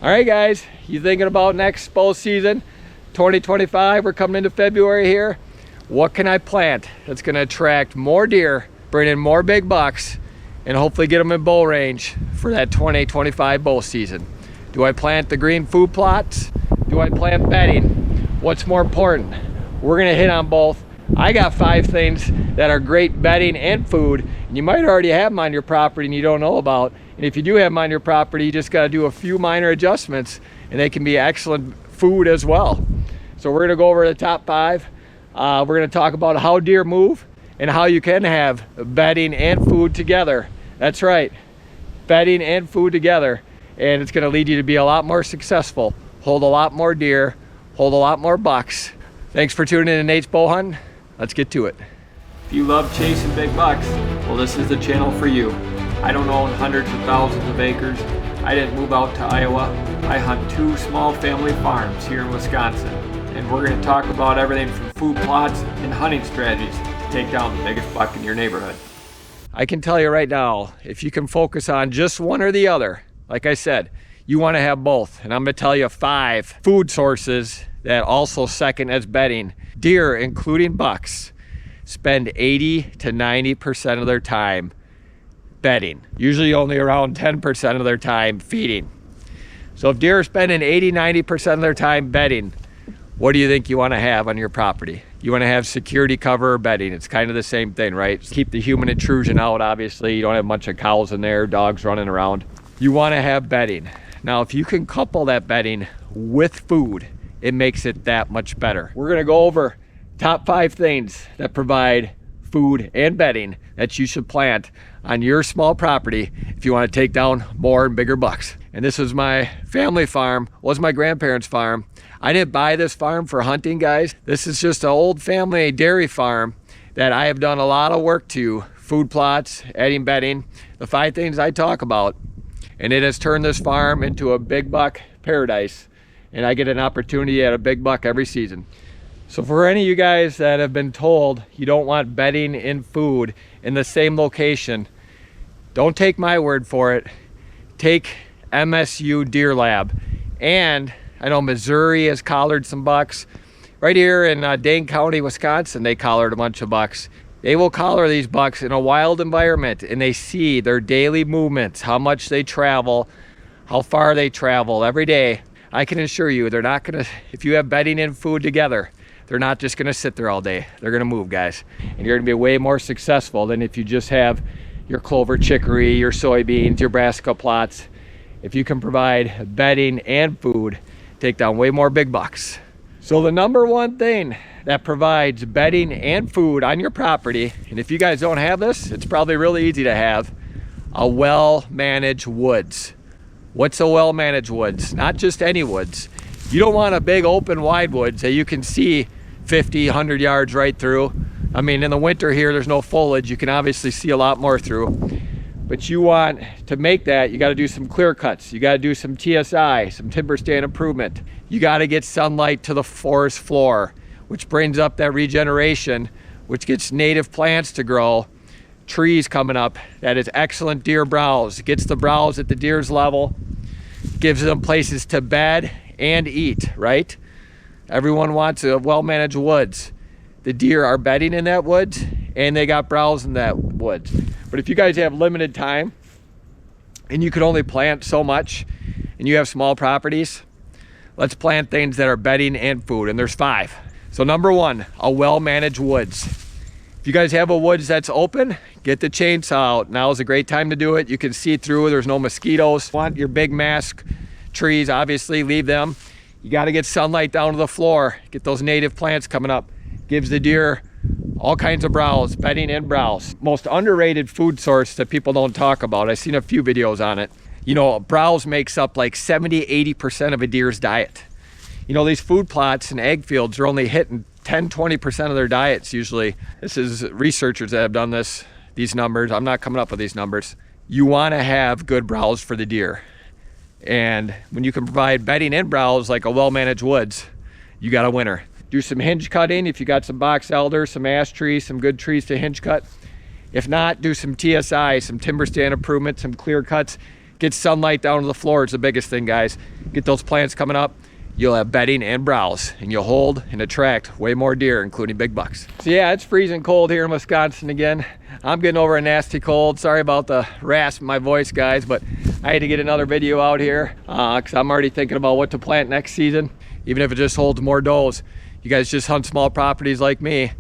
All right, guys, you thinking about next bow season, 2025? We're coming into February here. What can I plant that's gonna attract more deer, bring in more big bucks, and hopefully get them in bow range for that 2025 bow season? Do I plant the green food plots? Do I plant bedding? What's more important? We're gonna hit on both. I got 5 things that are great bedding and food, and you might already have them on your property and you don't know about. And if you do have them on your property, you just gotta do a few minor adjustments and they can be excellent food as well. So we're gonna go over the top 5. We're gonna talk about how deer move and how you can have bedding and food together. That's right, bedding and food together. And it's gonna lead you to be a lot more successful, hold a lot more deer, hold a lot more bucks. Thanks for tuning in to Nate's Bow Hunting. Let's get to it. If you love chasing big bucks, well, this is the channel for you. I don't own hundreds of thousands of acres. I didn't move out to Iowa. I hunt 2 small family farms here in Wisconsin. And we're gonna talk about everything from food plots and hunting strategies to take down the biggest buck in your neighborhood. I can tell you right now, if you can focus on just one or the other, like I said, you wanna have both. And I'm gonna tell you 5 food sources that also second as bedding. Deer, including bucks, spend 80 to 90% of their time bedding. Usually only around 10% of their time feeding. So if deer are spending 80, 90% of their time bedding, what do you think you want to have on your property? You want to have security cover or bedding. It's kind of the same thing, right? Keep the human intrusion out, obviously. You don't have a bunch of cows in there, dogs running around. You want to have bedding. Now, if you can couple that bedding with food, it makes it that much better. We're gonna go over top 5 things that provide food and bedding that you should plant on your small property if you want to take down more and bigger bucks. And this was my family farm, was my grandparents' farm. I didn't buy this farm for hunting, guys. This is just an old family dairy farm that I have done a lot of work to. Food plots, adding bedding, the 5 things I talk about. And it has turned this farm into a big buck paradise. And I get an opportunity at a big buck every season. So for any of you guys that have been told you don't want bedding and food in the same location, don't take my word for it. Take MSU Deer Lab. And I know Missouri has collared some bucks. Right here in Dane County, Wisconsin, they collared a bunch of bucks. They will collar these bucks in a wild environment and they see their daily movements, how much they travel, how far they travel every day. I can assure you, they're not gonna, if you have bedding and food together, they're not just gonna sit there all day. They're gonna move, guys. And you're gonna be way more successful than if you just have your clover chicory, your soybeans, your brassica plots. If you can provide bedding and food, take down way more big bucks. So the number one thing that provides bedding and food on your property, and if you guys don't have this, it's probably really easy to have, a well-managed woods. What's a well-managed woods? Not just any woods. You don't want a big open wide woods that you can see 50, 100 yards right through. I mean, in the winter here, there's no foliage. You can obviously see a lot more through. But you want to make that, you gotta do some clear cuts. You gotta do some TSI, some timber stand improvement. You gotta get sunlight to the forest floor, which brings up that regeneration, which gets native plants to grow. Trees coming up, that is excellent deer browse. It gets the browse at the deer's level, gives them places to bed and eat, right? Everyone wants a well-managed woods. The deer are bedding in that woods and they got browse in that woods. But if you guys have limited time and you can only plant so much and you have small properties, let's plant things that are bedding and food, and there's 5. So number 1, a well-managed woods. If you guys have a woods that's open, get the chainsaw out. Now is a great time to do it. You can see through, there's no mosquitoes. Want your big mask trees, obviously leave them. You gotta get sunlight down to the floor. Get those native plants coming up. Gives the deer all kinds of browse, bedding and browse. Most underrated food source that people don't talk about. I've seen a few videos on it. You know, browse makes up like 70, 80% of a deer's diet. You know, these food plots and egg fields are only hitting 10, 20% of their diets usually. This is researchers that have done this, these numbers. I'm not coming up with these numbers. You wanna have good browse for the deer. And when you can provide bedding and browse like a well-managed woods, you got a winner. Do some hinge cutting if you got some box elder, some ash trees, some good trees to hinge cut. If not, do some TSI, some timber stand improvement, some clear cuts. Get sunlight down to the floor is the biggest thing, guys. Get those plants coming up. You'll have bedding and browse, and you'll hold and attract way more deer, including big bucks. So yeah, it's freezing cold here in Wisconsin again. I'm getting over a nasty cold. Sorry about the rasp in my voice, guys, but I had to get another video out here because I'm already thinking about what to plant next season, even if it just holds more does. You guys just hunt small properties like me.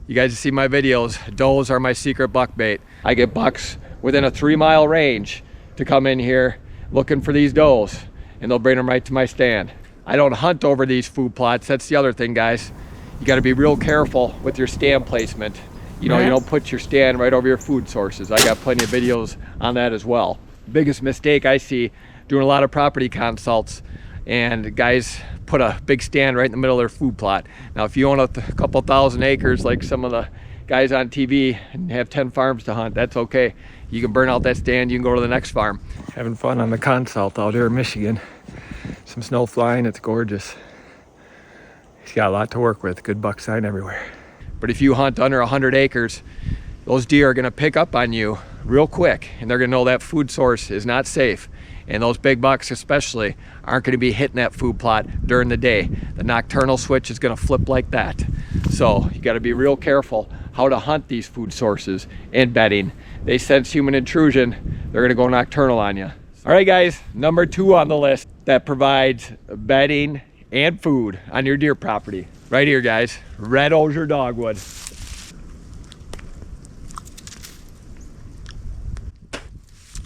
You guys see my videos. Does are my secret buck bait. I get bucks within a 3-mile range to come in here looking for these does, and they'll bring them right to my stand. I don't hunt over these food plots. That's the other thing, guys. You got to be real careful with your stand placement. You know, you don't put your stand right over your food sources. I got plenty of videos on that as well. Biggest mistake I see doing a lot of property consults, and guys put a big stand right in the middle of their food plot. Now, if you own a couple thousand acres like some of the guys on TV and have 10 farms to hunt, that's okay. You can burn out that stand, you can go to the next farm. Having fun on the consult out here in Michigan. Some snow flying, it's gorgeous. He's got a lot to work with, good buck sign everywhere. But if you hunt under 100 acres, those deer are gonna pick up on you real quick, and they're gonna know that food source is not safe. And those big bucks especially aren't gonna be hitting that food plot during the day. The nocturnal switch is gonna flip like that. So you gotta be real careful how to hunt these food sources and bedding. They sense human intrusion, they're gonna go nocturnal on you. All right, guys, number 2 on the list that provides bedding and food on your deer property. Right here, guys, red osier dogwood.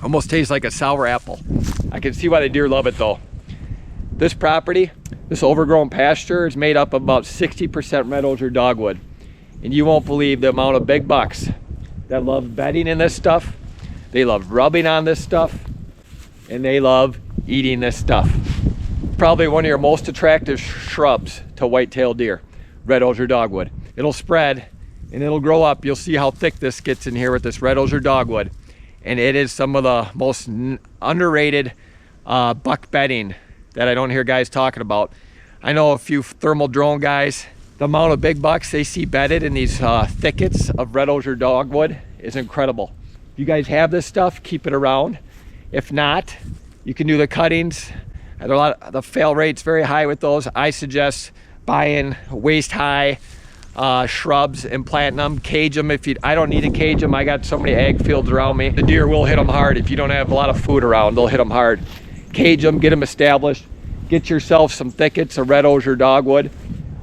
Almost tastes like a sour apple. I can see why the deer love it though. This property, this overgrown pasture is made up of about 60% red osier dogwood. And you won't believe the amount of big bucks that love bedding in this stuff. They love rubbing on this stuff, and they love eating this stuff. Probably one of your most attractive shrubs to whitetail deer, red osier dogwood. It'll spread and it'll grow up. You'll see how thick this gets in here with this red osier dogwood. And it is some of the most underrated buck bedding that I don't hear guys talking about. I know a few thermal drone guys. The amount of big bucks they see bedded in these thickets of red osier dogwood is incredible. If you guys have this stuff, keep it around. If not, you can do the cuttings. The fail rate's very high with those. I suggest buying waist high shrubs and planting them. Cage them if you, I don't need to cage them. I got so many ag fields around me. The deer will hit them hard. If you don't have a lot of food around, they'll hit them hard. Cage them, get them established. Get yourself some thickets of red osier dogwood.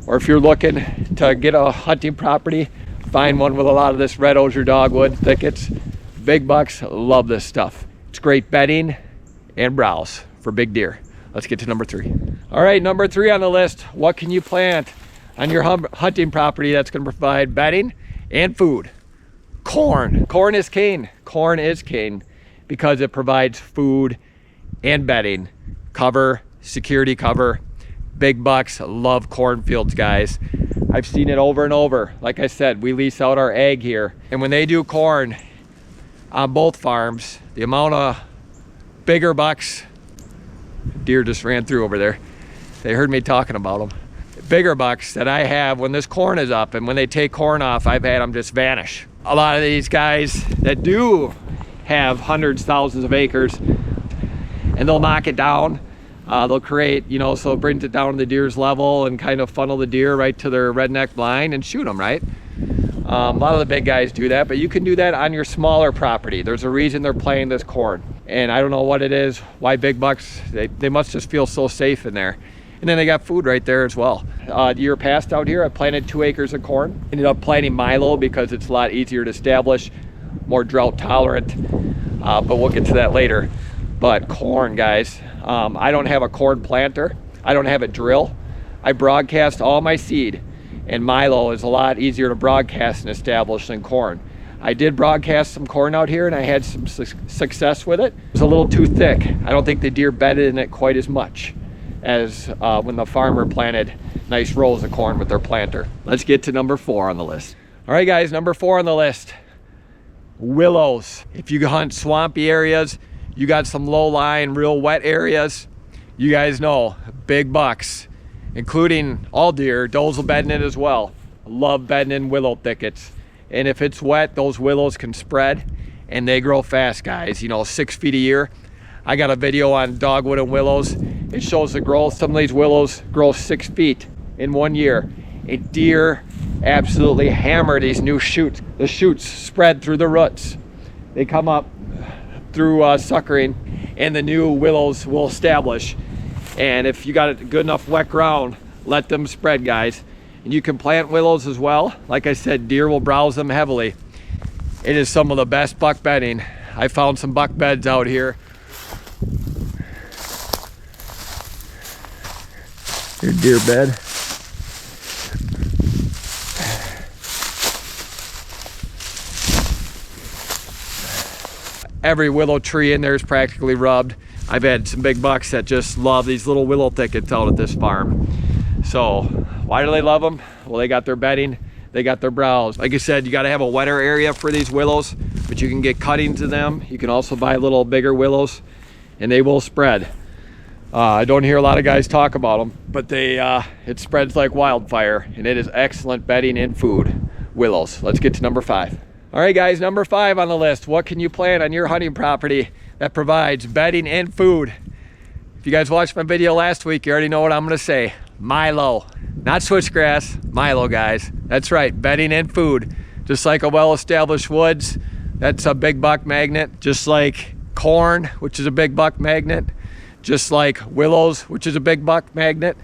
Or if you're looking to get a hunting property, find one with a lot of this red osier dogwood thickets. Big bucks love this stuff. It's great bedding and browse for big deer. Let's get to number 3. All right, number 3 on the list. What can you plant on your hunting property that's going to provide bedding and food? Corn. Corn is king. Corn is king because it provides food and bedding. Cover, security cover. Big bucks love cornfields, guys. I've seen it over and over. Like I said, we lease out our ag here. And when they do corn on both farms, the amount of bigger bucks, deer just ran through over there. They heard me talking about them. Bigger bucks that I have when this corn is up, and when they take corn off, I've had them just vanish. A lot of these guys that do have hundreds, thousands of acres, and they'll knock it down. They'll create, you know, so it brings it down to the deer's level and kind of funnel the deer right to their redneck blind and shoot them, right? A lot of the big guys do that, but you can do that on your smaller property. There's a reason they're playing this corn. And I don't know what it is, why big bucks, they must just feel so safe in there. And then they got food right there as well. The year past out here, I planted 2 acres of corn. Ended up planting Milo because it's a lot easier to establish, more drought tolerant, but we'll get to that later. But corn, guys, I don't have a corn planter. I don't have a drill. I broadcast all my seed, and Milo is a lot easier to broadcast and establish than corn. I did broadcast some corn out here and I had some success with it. It was a little too thick. I don't think the deer bedded in it quite as much as when the farmer planted nice rows of corn with their planter. Let's get to number 4 on the list. All right, guys, number 4 on the list, willows. If you hunt swampy areas, you got some low-lying, real wet areas, you guys know big bucks, including all deer, does will bed in it as well. Love bedding in willow thickets. And if it's wet, those willows can spread and they grow fast, guys. You know, 6 feet a year. I got a video on dogwood and willows. It shows the growth. Some of these willows grow 6 feet in 1 year. A deer absolutely hammer these new shoots. The shoots spread through the roots. They come up through suckering, and the new willows will establish. And if you got a good enough wet ground, let them spread, guys. And you can plant willows as well. Like I said, deer will browse them heavily. It is some of the best buck bedding. I found some buck beds out here. Your deer bed. Every willow tree in there is practically rubbed. I've had some big bucks that just love these little willow thickets out at this farm. So why do they love them? Well, they got their bedding, they got their browse. Like I said, you got to have a wetter area for these willows, but you can get cuttings of them. You can also buy little bigger willows, and they will spread. I don't hear a lot of guys talk about them, but it spreads like wildfire, and it is excellent bedding and food. Willows. Let's get to number 5. All right, guys, number 5 on the list. What can you plant on your hunting property that provides bedding and food? If you guys watched my video last week, you already know what I'm gonna say. Milo, not switchgrass, Milo, guys. That's right, bedding and food. Just like a well-established woods, that's a big buck magnet. Just like corn, which is a big buck magnet. Just like willows, which is a big buck magnet.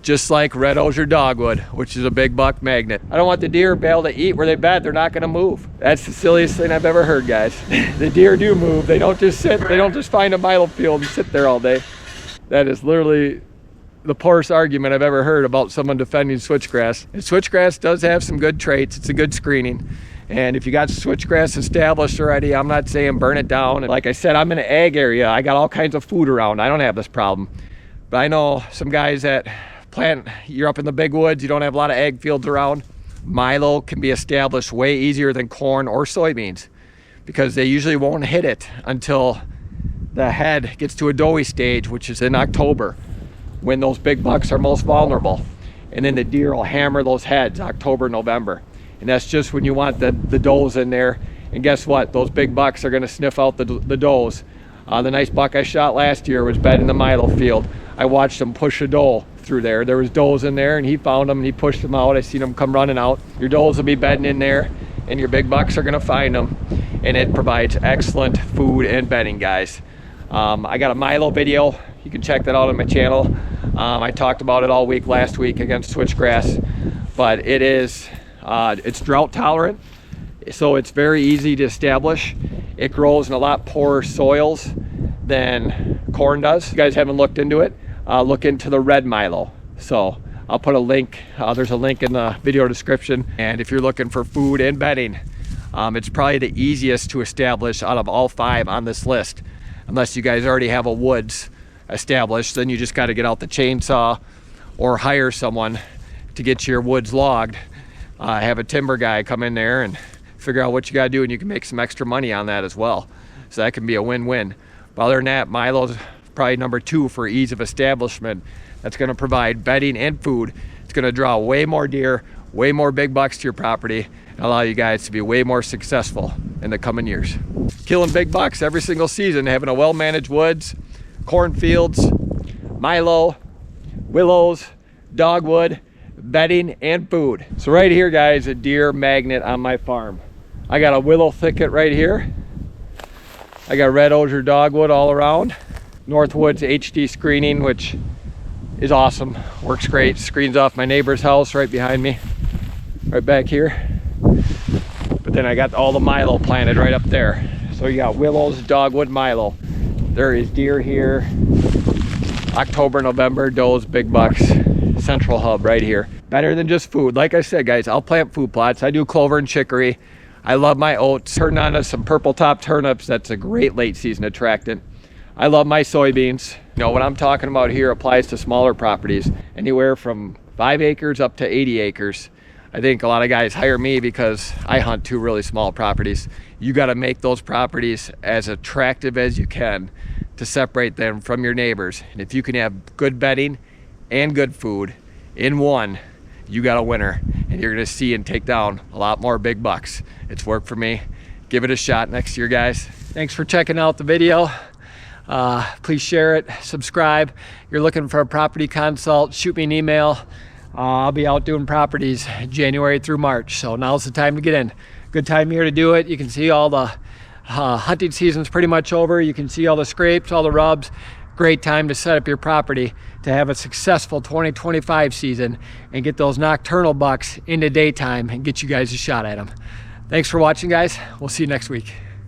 Just like red osier dogwood, which is a big buck magnet. I don't want the deer to be able to eat where they bed. They're not gonna move. That's the silliest thing I've ever heard, guys. The deer do move. They don't just sit, they don't just find a milo field and sit there all day. That is literally the poorest argument I've ever heard about someone defending switchgrass. And switchgrass does have some good traits. It's a good screening. And if you got switchgrass established already, I'm not saying burn it down. And like I said, I'm in an ag area. I got all kinds of food around. I don't have this problem. But I know some guys that plant, you're up in the big woods, you don't have a lot of ag fields around. Milo can be established way easier than corn or soybeans because they usually won't hit it until the head gets to a doughy stage, which is in October, when those big bucks are most vulnerable. And then the deer will hammer those heads October, November. And that's just when you want the does in there. And guess what? Those big bucks are gonna sniff out the does. The nice buck I shot last year was bedding the Milo field. I watched him push a doe through there. There was does in there, and he found them and he pushed them out. I seen them come running out. Your does will be bedding in there, and your big bucks are gonna find them. And it provides excellent food and bedding, guys. I got a Milo video. You can check that out on my channel. I talked about it all week last week against switchgrass, but it's drought tolerant, so it's very easy to establish. It grows in a lot poorer soils than corn does. If you guys haven't looked into it, look into the red Milo. So I'll put a link, there's a link in the video description. And if you're looking for food and bedding, it's probably the easiest to establish out of all 5 on this list. Unless you guys already have a woods established, then you just got to get out the chainsaw or hire someone to get your woods logged. Have a timber guy come in there and figure out what you got to do, and you can make some extra money on that as well. So that can be a win-win. But other than that, Milo's probably number 2 for ease of establishment. That's going to provide bedding and food. It's going to draw way more deer, way more big bucks to your property, and allow you guys to be way more successful in the coming years. Killing big bucks every single season, having a well-managed woods, cornfields, Milo, willows, dogwood, bedding, and food. So right here, guys, a deer magnet on my farm. I got a willow thicket right here. I got red osier dogwood all around. Northwoods HD screening, which is awesome. Works great. Screens off my neighbor's house right behind me, right back here. But then I got all the Milo planted right up there. So you got willows, dogwood, Milo. There is deer here. October, November, does, big bucks. Central hub right here. Better than just food. Like I said, guys, I'll plant food plots. I do clover and chicory. I love my oats. Turn on to some purple top turnips. That's a great late season attractant. I love my soybeans. You know, what I'm talking about here applies to smaller properties, anywhere from 5 acres up to 80 acres. I think a lot of guys hire me because I hunt 2 really small properties. You got to make those properties as attractive as you can to separate them from your neighbors. And if you can have good bedding and good food in one, you got a winner, and you're gonna see and take down a lot more big bucks. It's worked for me. Give it a shot next year, guys. Thanks for checking out the video. Please share it, subscribe. You're looking for a property consult, shoot me an email. I'll be out doing properties January through March, so now's the time to get in. Good time here to do it. You can see all the hunting season's pretty much over. You can see all the scrapes, all the rubs. Great time to set up your property to have a successful 2025 season and get those nocturnal bucks into daytime and get you guys a shot at them. Thanks for watching, guys. We'll see you next week.